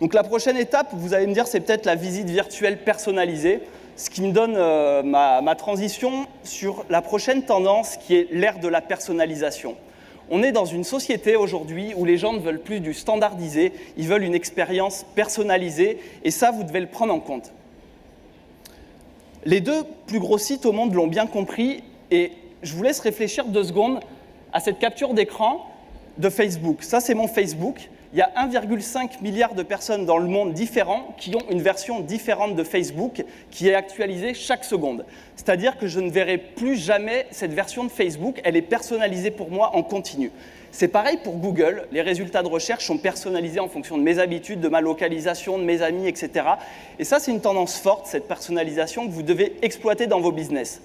Donc la prochaine étape, vous allez me dire, c'est peut-être la visite virtuelle personnalisée, ce qui me donne ma transition sur la prochaine tendance qui est l'ère de la personnalisation. On est dans une société aujourd'hui où les gens ne veulent plus du standardisé, ils veulent une expérience personnalisée, et ça, vous devez le prendre en compte. Les 2 plus gros sites au monde l'ont bien compris, et je vous laisse réfléchir 2 secondes à cette capture d'écran de Facebook. Ça, c'est mon Facebook. Il y a 1,5 milliard de personnes dans le monde différents qui ont une version différente de Facebook qui est actualisée chaque seconde. C'est-à-dire que je ne verrai plus jamais cette version de Facebook, elle est personnalisée pour moi en continu. C'est pareil pour Google, les résultats de recherche sont personnalisés en fonction de mes habitudes, de ma localisation, de mes amis, etc. Et ça, c'est une tendance forte, cette personnalisation que vous devez exploiter dans vos business.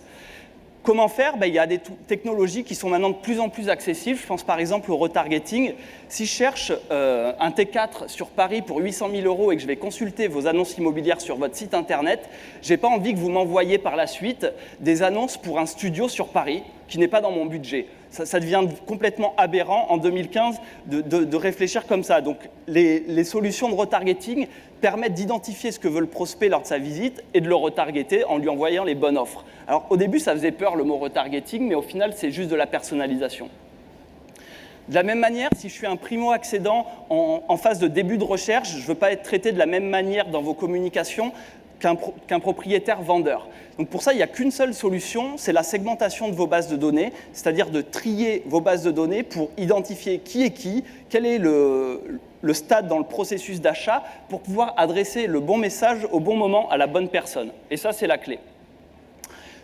Comment faire ? Il y a des technologies qui sont maintenant de plus en plus accessibles. Je pense par exemple au retargeting. Si je cherche un T4 sur Paris pour 800 000 € et que je vais consulter vos annonces immobilières sur votre site internet, je n'ai pas envie que vous m'envoyiez par la suite des annonces pour un studio sur Paris qui n'est pas dans mon budget. Ça devient complètement aberrant en 2015 de réfléchir comme ça. Donc les solutions de retargeting permettent d'identifier ce que veut le prospect lors de sa visite et de le retargeter en lui envoyant les bonnes offres. Alors au début, ça faisait peur le mot retargeting, mais au final, c'est juste de la personnalisation. De la même manière, si je suis un primo-accédant en phase de début de recherche, je ne veux pas être traité de la même manière dans vos communications qu'un propriétaire vendeur. Donc pour ça, il n'y a qu'une seule solution, c'est la segmentation de vos bases de données, c'est-à-dire de trier vos bases de données pour identifier qui est qui, quel est le stade dans le processus d'achat, pour pouvoir adresser le bon message au bon moment à la bonne personne. Et ça, c'est la clé.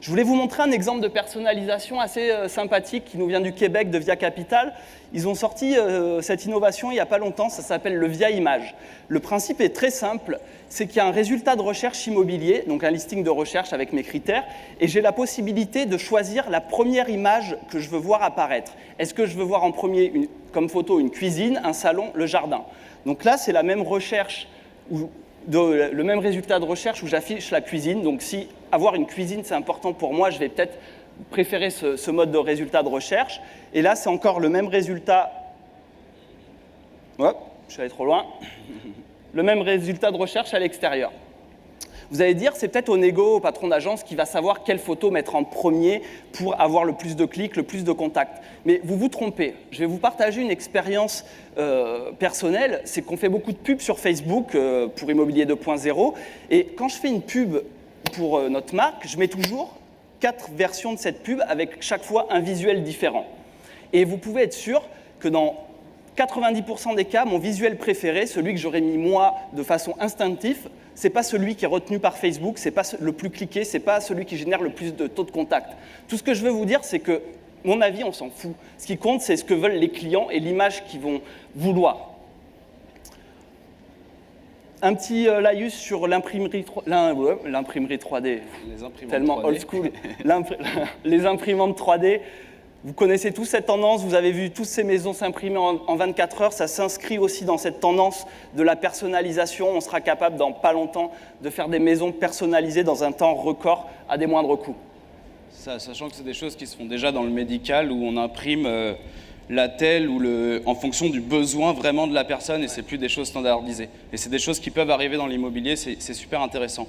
Je voulais vous montrer un exemple de personnalisation assez sympathique qui nous vient du Québec, de Via Capital. Ils ont sorti cette innovation il n'y a pas longtemps, ça s'appelle le Via Image. Le principe est très simple, c'est qu'il y a un résultat de recherche immobilier, donc un listing de recherche avec mes critères, et j'ai la possibilité de choisir la première image que je veux voir apparaître. Est-ce que je veux voir en premier, comme photo, une cuisine, un salon, le jardin ? Donc là, c'est la même recherche le même résultat de recherche où j'affiche la cuisine. Donc si avoir une cuisine c'est important pour moi, je vais peut-être préférer ce mode de résultat de recherche. Et là, c'est encore le même résultat. Hop, je suis allé trop loin. Le même résultat de recherche à l'extérieur. Vous allez dire, c'est peut-être au négo, au patron d'agence, qui va savoir quelle photo mettre en premier pour avoir le plus de clics, le plus de contacts. Mais vous vous trompez. Je vais vous partager une expérience personnelle. C'est qu'on fait beaucoup de pubs sur Facebook pour Immobilier 2.0. Et quand je fais une pub pour notre marque, je mets toujours 4 versions de cette pub avec chaque fois un visuel différent. Et vous pouvez être sûr que dans 90% des cas, mon visuel préféré, celui que j'aurais mis moi de façon instinctive, c'est pas celui qui est retenu par Facebook, c'est pas le plus cliqué, c'est pas celui qui génère le plus de taux de contact. Tout ce que je veux vous dire, c'est que mon avis, on s'en fout. Ce qui compte, c'est ce que veulent les clients et l'image qu'ils vont vouloir. Un petit laïus sur l'imprimerie 3D, tellement 3D. old school, les imprimantes 3D. Vous connaissez tous cette tendance, vous avez vu toutes ces maisons s'imprimer en 24 heures, ça s'inscrit aussi dans cette tendance de la personnalisation. On sera capable, dans pas longtemps, de faire des maisons personnalisées dans un temps record à des moindres coûts. Sachant que c'est des choses qui se font déjà dans le médical, où on imprime la telle ou en fonction du besoin vraiment de la personne, et c'est plus des choses standardisées. Et c'est des choses qui peuvent arriver dans l'immobilier, c'est super intéressant.